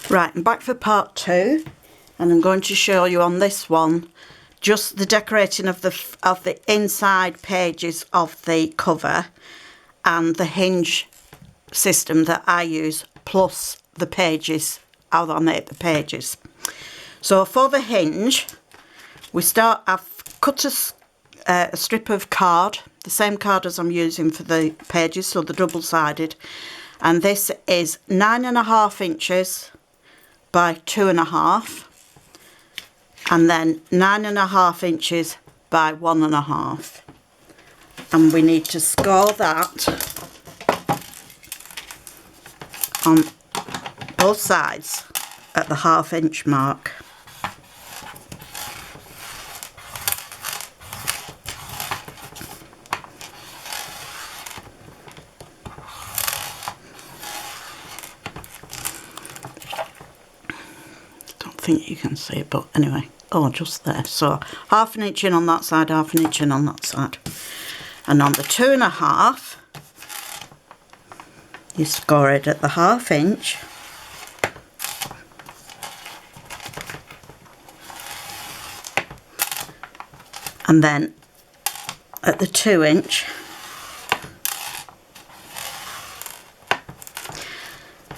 Right, I'm back for part 2, and I'm going to show you on this one just the decorating of the inside pages of the cover and the hinge system that I use, plus the pages, how I make the pages. So for the hinge, I've cut a strip of card, the same card as I'm using for the pages, so the double-sided, and this is 9.5 inches by 2.5, and then 9.5 inches by 1.5, and we need to score that on both sides at the 1/2 inch mark. Think you can see it, but anyway, just there. So 1/2 inch in on that side, 1/2 inch in on that side, and on the 2.5 you score it at the 1/2 inch, and then at the 2 inch,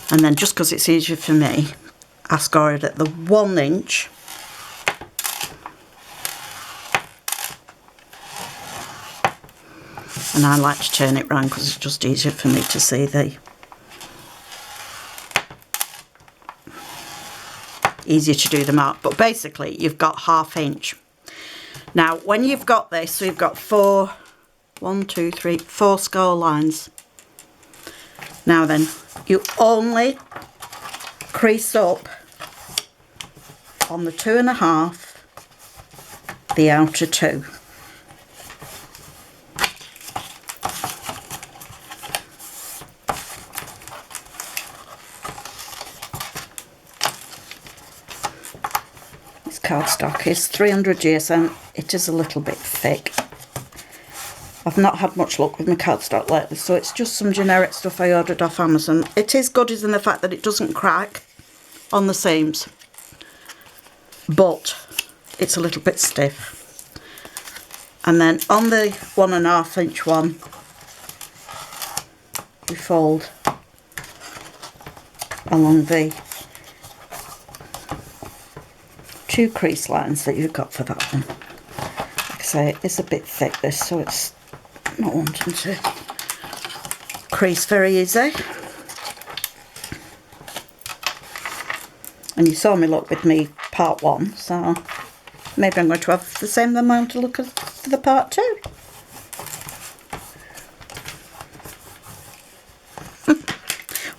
and then just because it's easier for me, I score it at the 1 inch, and I like to turn it round because it's just easier for me to see easier to do the mark. But basically you've got 1/2 inch. Now when you've got this, so you've got 4 score lines. Now then, you only crease up on the 2.5 the outer 2. This cardstock is 300 GSM. It is a little bit thick. I've not had much luck with my cardstock lately, so it's just some generic stuff I ordered off Amazon. It is good in the fact that it doesn't crack on the seams, but it's a little bit stiff. And then on the 1.5 inch one, we fold along the 2 crease lines that you've got for that one. Like I say, it's a bit thick this, so it's not wanting to crease very easy. And you saw me look with me part 1, so maybe I'm going to have the same amount of look as for the part 2.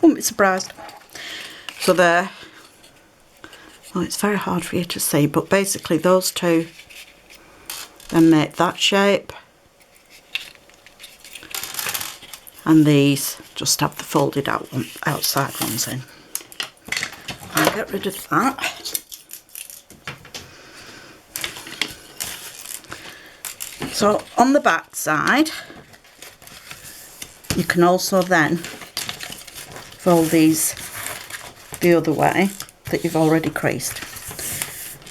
Wouldn't be surprised. So there. Well, it's very hard for you to see, but basically those two then make that shape, and these just have the folded out outside ones in. I'll get rid of that. So on the back side, you can also then fold these the other way that you've already creased.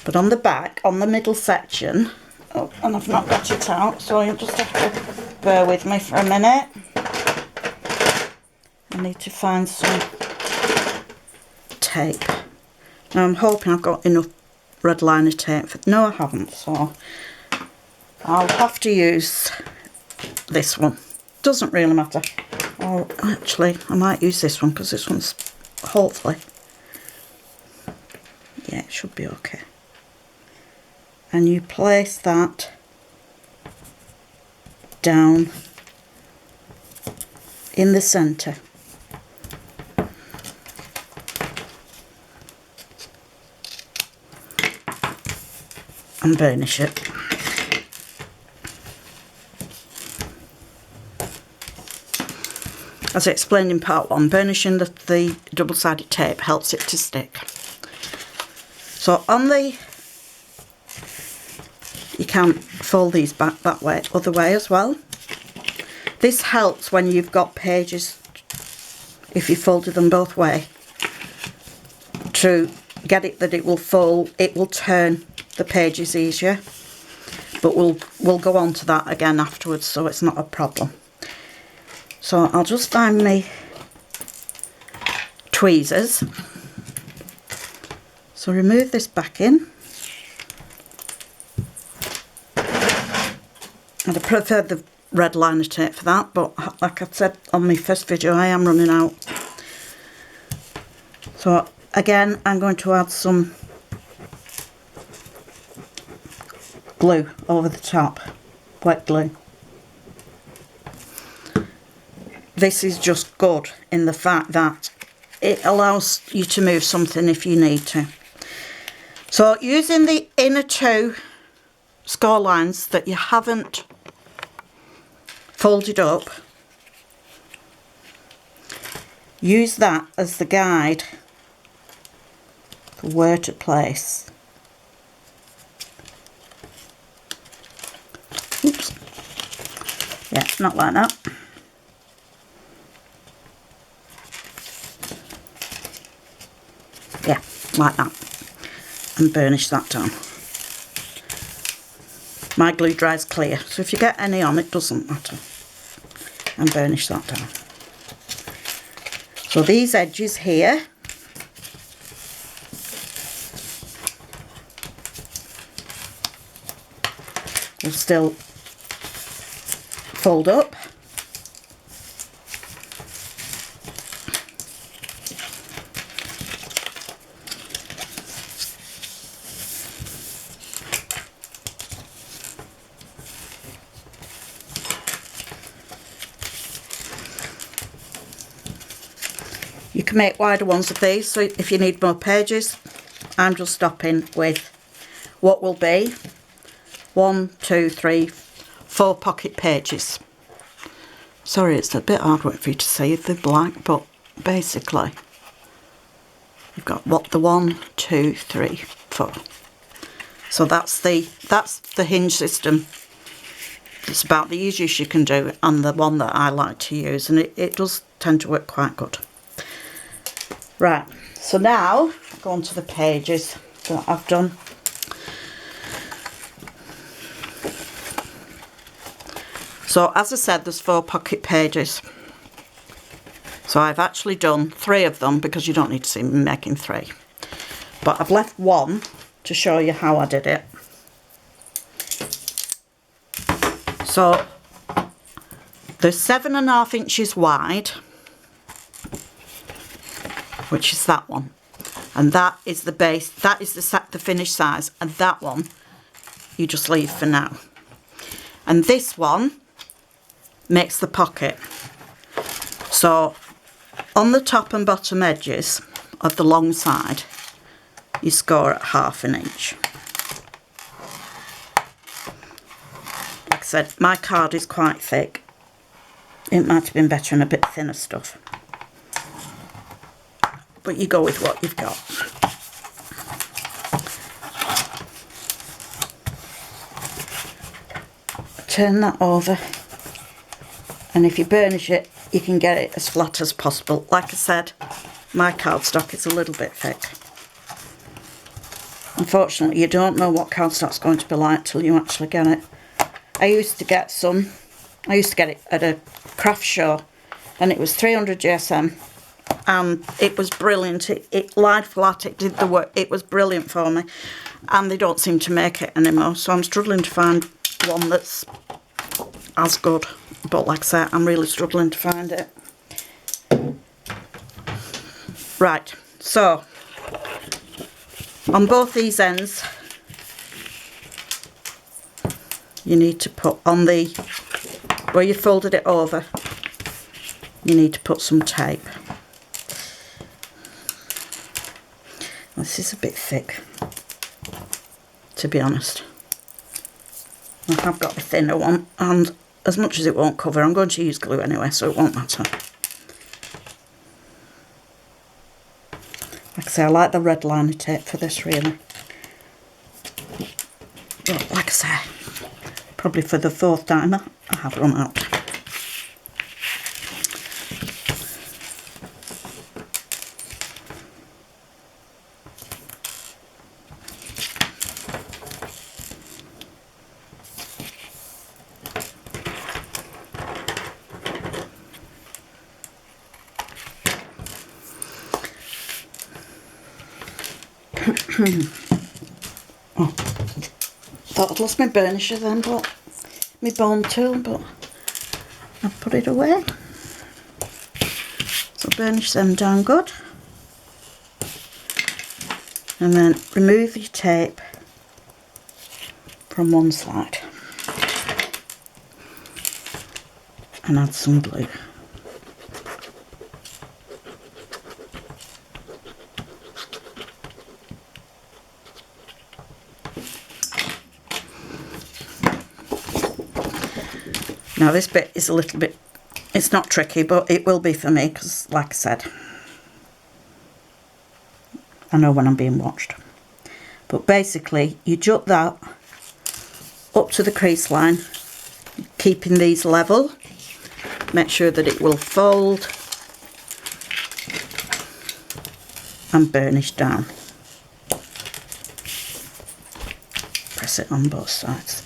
But on the back, on the middle section, and I've not got it out, so you'll just have to bear with me for a minute. I need to find some tape. Now I'm hoping I've got enough red liner tape. No, I haven't, so I'll have to use this one. Doesn't really matter. Or actually, I might use this one because this one's hopefully, yeah, it should be okay. And you place that down in the centre. And burnish it. As I explained in part 1, burnishing the double-sided tape helps it to stick. So on the, you can fold these back that way, other way as well. This helps when you've got pages, if you folded them both way, to get it that it will fold, it will turn the pages easier, but we'll go on to that again afterwards, so it's not a problem. So I'll just find me tweezers. So remove this back in. And I prefer the red liner tape for that, but like I said on my first video, I am running out. So again, I'm going to add some glue over the top, wet glue. This is just good in the fact that it allows you to move something if you need to. So using the inner two score lines that you haven't folded up, use that as the guide for where to place. Oops. Yeah, not like that. Yeah, like that. And burnish that down. My glue dries clear, so if you get any on, it doesn't matter. And burnish that down. So these edges here will still fold up. You can make wider ones of these, so if you need more pages, I'm just stopping with what will be 1, 2, 3, 4 pocket pages. Sorry, it's a bit hard work for you to see the black, but basically you've got what the 1, 2, 3, 4. So that's the hinge system. It's about the easiest you can do, and the one that I like to use, and it does tend to work quite good. Right, so now I'll go on to the pages that I've done. So as I said, there's 4 pocket pages. So I've actually done 3 of them because you don't need to see me making 3. But I've left 1 to show you how I did it. So they're 7.5 inches wide, which is that one, and that is the base, that is the finished size, and that one you just leave for now. And this one makes the pocket. So on the top and bottom edges of the long side, you score at 1/2 inch. Like I said, my card is quite thick. It might have been better in a bit thinner stuff, but you go with what you've got. Turn that over, and if you burnish it, you can get it as flat as possible. Like I said, my cardstock is a little bit thick. Unfortunately, you don't know what cardstock's going to be like till you actually get it. I used to get it at a craft show, and it was 300 GSM. And it was brilliant. It lied flat, it did the work, it was brilliant for me, and they don't seem to make it anymore, so I'm struggling to find one that's as good. But like I say, I'm really struggling to find it. Right, so on both these ends you need to put on the where you folded it over, you need to put some tape. This is a bit thick, to be honest. I have got a thinner one, and as much as it won't cover, I'm going to use glue anyway, so it won't matter. Like I say, I like the red liner tape for this, really. But like I say, probably for the 4th timer, I have run out. Oh, thought I'd lost my burnisher then, but my bone tool, but I've put it away. So burnish them down good. And then remove your tape from one side and add some glue. Now this bit is a little bit, it's not tricky, but it will be for me because, like I said, I know when I'm being watched. But basically you jut that up to the crease line, keeping these level. Make sure that it will fold and burnish down. Press it on both sides.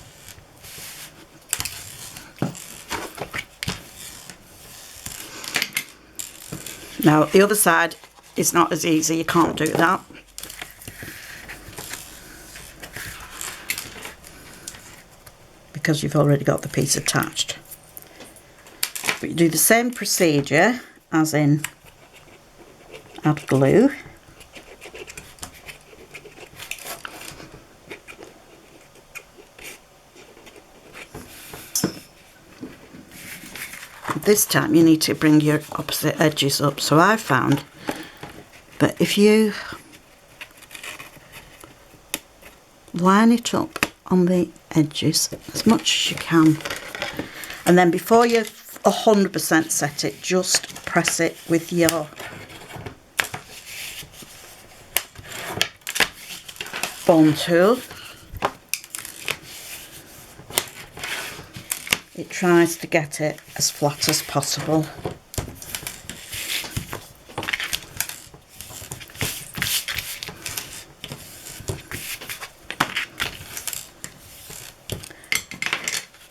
Now the other side is not as easy, you can't do that. Because you've already got the piece attached. But you do the same procedure as in add glue. This time you need to bring your opposite edges up. So I found that if you line it up on the edges as much as you can, and then before you 100% set it, just press it with your bone tool. It tries to get it as flat as possible.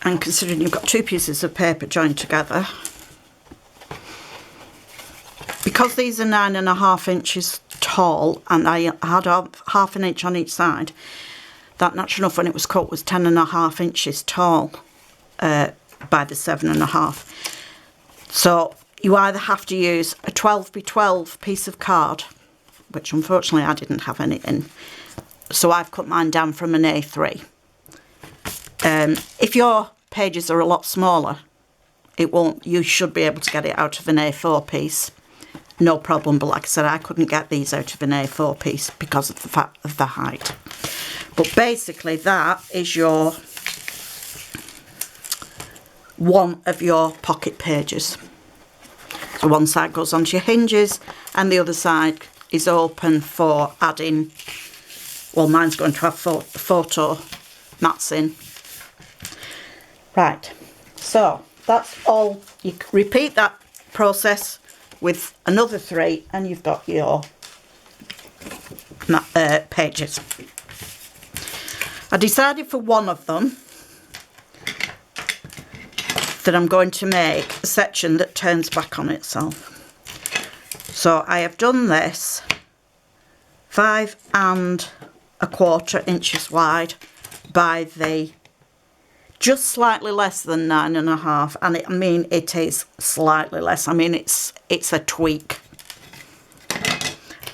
And considering you've got two pieces of paper joined together, because these are 9.5 inches tall and I had half an inch on each side, that natural enough when it was cut was 10.5 inches tall by the 7.5. So you either have to use a 12 by 12 piece of card, which unfortunately I didn't have any in, so I've cut mine down from an A3. If your pages are a lot smaller, it won't, you should be able to get it out of an A4 piece, no problem. But like I said, I couldn't get these out of an A4 piece because of the fact of the height. But basically that is your one of your pocket pages. So one side goes onto your hinges and the other side is open for adding, well, mine's going to have photo mats in. Right, so that's all. You repeat that process with another 3 and you've got your pages. I decided for one of them that I'm going to make a section that turns back on itself. So I have done this 5 1/4 inches wide by the just slightly less than 9.5, and I mean it is slightly less. I mean it's a tweak.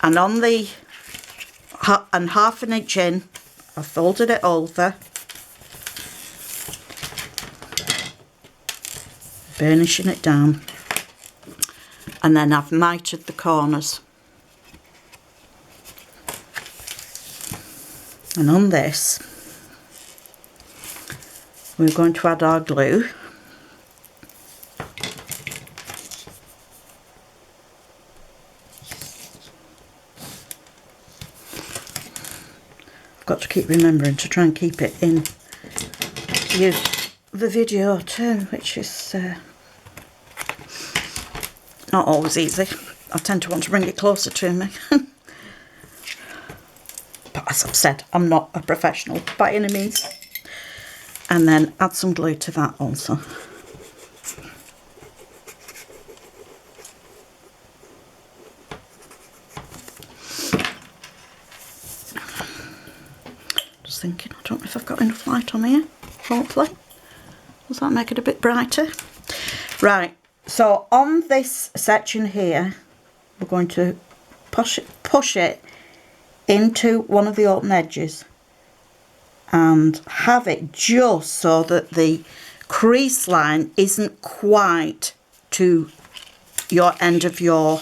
And on the and 1/2 inch in, I folded it over, burnishing it down, and then I've mitered the corners. And on this, we're going to add our glue. I've got to keep remembering to try and keep it in the video too, which is not always easy. I tend to want to bring it closer to me. But as I've said, I'm not a professional by any means. And then add some glue to that also. just thinking, I don't know if I've got enough light on here, hopefully. Does that make it a bit brighter? Right, so on this section here, we're going to push it into one of the open edges and have it just so that the crease line isn't quite to your end of your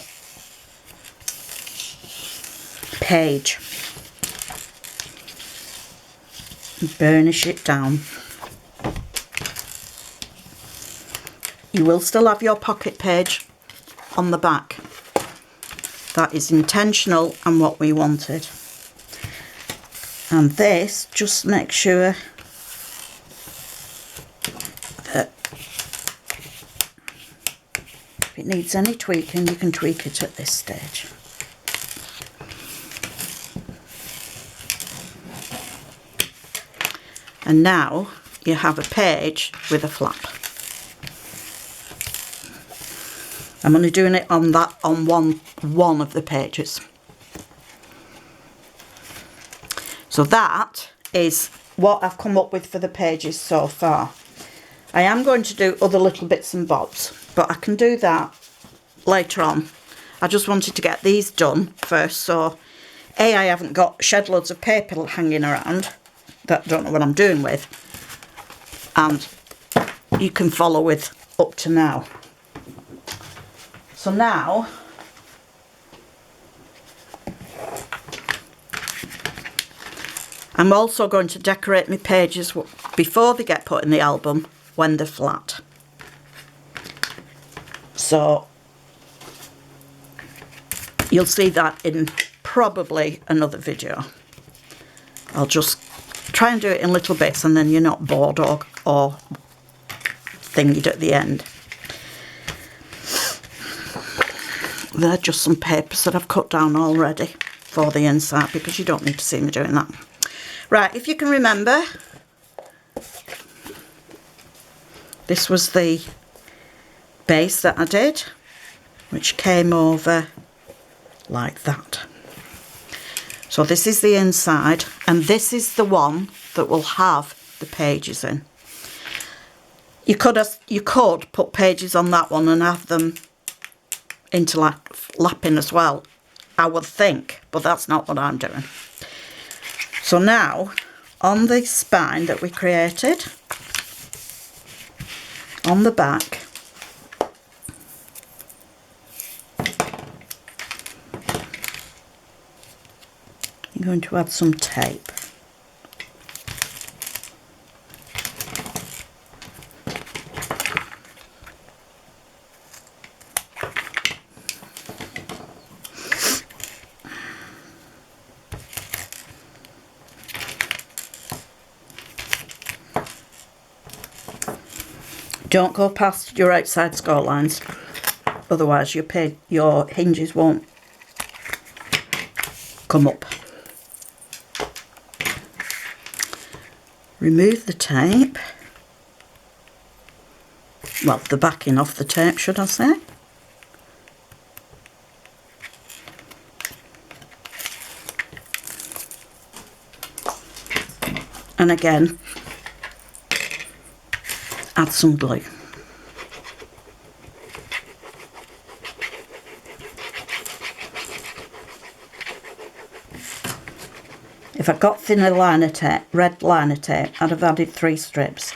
page. Burnish it down. You will still have your pocket page on the back. That is intentional and what we wanted. And this, just make sure that if it needs any tweaking, you can tweak it at this stage. And now you have a page with a flap. I'm only doing it on one of the pages. So that is what I've come up with for the pages so far. I am going to do other little bits and bobs, but I can do that later on. I just wanted to get these done first, so I haven't got shed loads of paper hanging around that I don't know what I'm doing with, and you can follow with up to now. So now I'm also going to decorate my pages before they get put in the album when they're flat. So you'll see that in probably another video. I'll just try and do it in little bits and then you're not bored or thingied at the end. They're just some papers that I've cut down already for the inside because you don't need to see me doing that. Right, if you can remember, this was the base that I did, which came over like that. So this is the inside, and this is the one that will have the pages in. You could put pages on that one and have them interlapping as well, I would think, but that's not what I'm doing. So now, on the spine that we created, on the back, you're going to add some tape. Don't go past your outside score lines, otherwise your hinges won't come up. Remove the tape, well, the backing off the tape, should I say. And again, add some glue. If I got thinner liner tape, red liner tape, I'd have added 3 strips.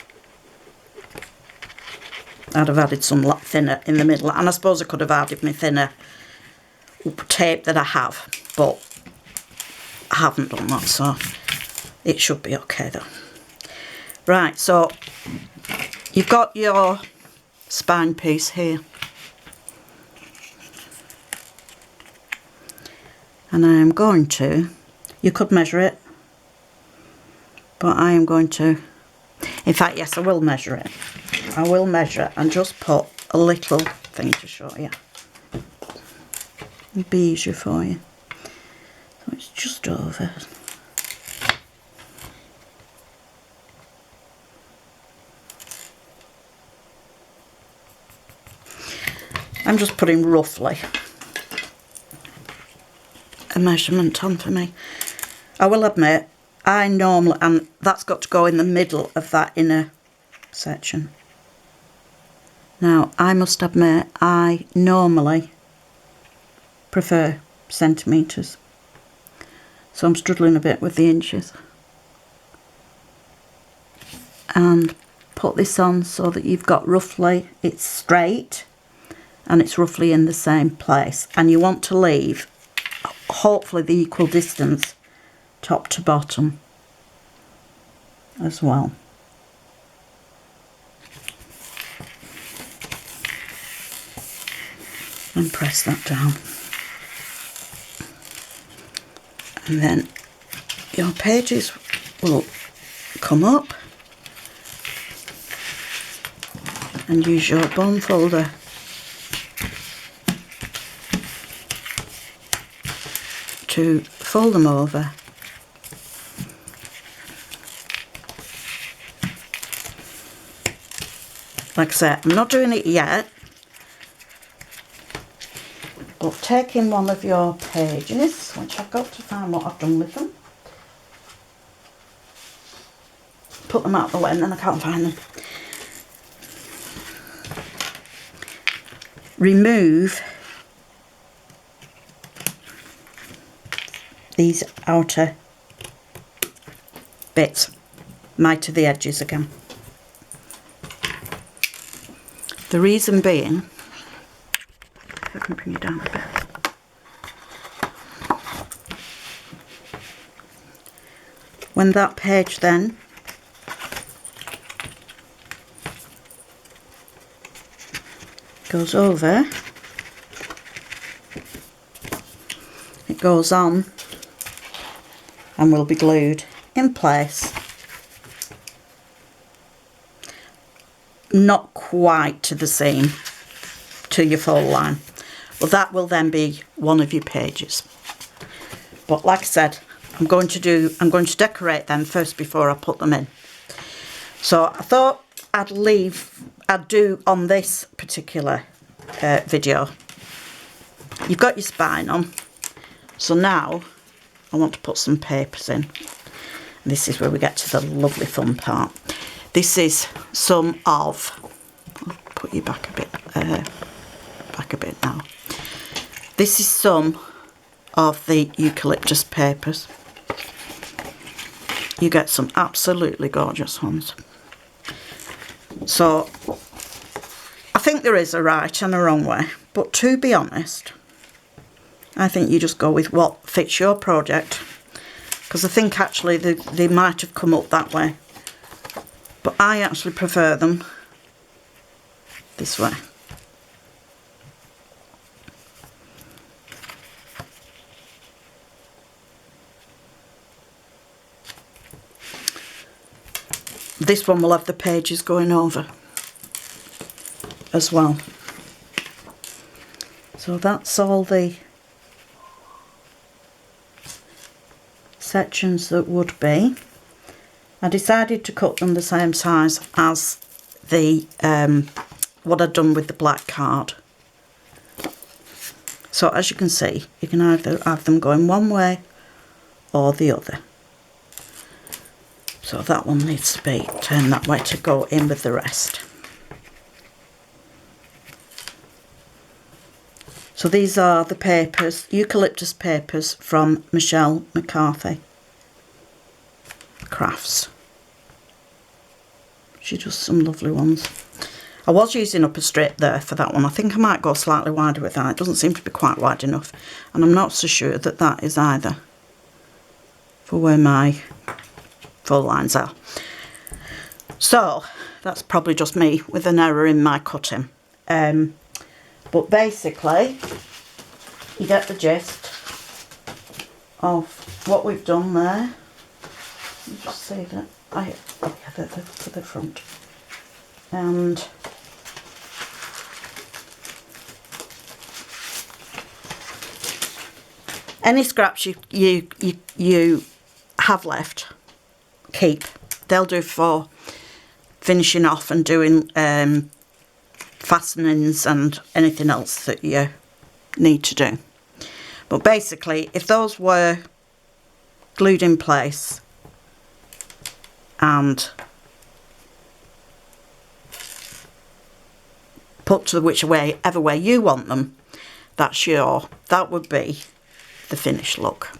I'd have added some thinner in the middle, and I suppose I could have added my thinner tape that I have, but I haven't done that, so it should be okay though. Right, so you've got your spine piece here, and I am going to, you could measure it, but I am going to, in fact yes, I will measure it. I will measure it and just put a little thing to show you. It'll be easier for you. So it's just over. I'm just putting roughly a measurement on for me. I will admit, I normally, and that's got to go in the middle of that inner section. Now, I must admit, I normally prefer centimetres, so I'm struggling a bit with the inches. And put this on so that you've got roughly, it's straight and it's roughly in the same place, and you want to leave hopefully the equal distance top to bottom as well. And press that down, and then your pages will come up, and use your bond folder to fold them over. Like I said, I'm not doing it yet, but taking one of your pages, which I've got to find what I've done with them, put them out of the way and then I can't find them. Remove these outer bits, mite of the edges again. The reason being, if I can bring it down a bit, when that page then goes over, it goes on and will be glued in place, not quite to the seam, to your fold line. Well, that will then be one of your pages. But like I said, I'm going to decorate them first before I put them in. So I thought I'd do on this particular video. You've got your spine on, so now I want to put some papers in. This is where we get to the lovely fun part. This is some of, I'll put you back a bit now. This is some of the eucalyptus papers. You get some absolutely gorgeous ones. So I think there is a right and a wrong way, but to be honest, I think you just go with what fits your project, because I think actually they might have come up that way, but I actually prefer them this way. This one will have the pages going over as well. So that's all the sections that would be. I decided to cut them the same size as the what I'd done with the black card. So as you can see, you can either have them going one way or the other. So that one needs to be turned that way to go in with the rest. So these are the papers, eucalyptus papers from Michelle McCarthy Crafts. She does some lovely ones. I was using up a strip there for that one. I think I might go slightly wider with that. It doesn't seem to be quite wide enough. And I'm not so sure that that is either for where my full lines are. So that's probably just me with an error in my cutting. But basically, you get the gist of what we've done there. Let me just see that. Oh yeah, they're to the front. And any scraps you have left, keep. They'll do for finishing off and doing fastenings and anything else that you need to do. But basically, if those were glued in place, and put to whichever way you want them. That would be the finished look.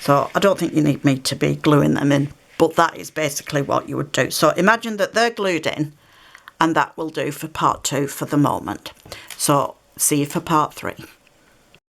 So I don't think you need me to be gluing them in, but that is basically what you would do. So imagine that they're glued in, and that will do for part 2 for the moment. So see you for part 3.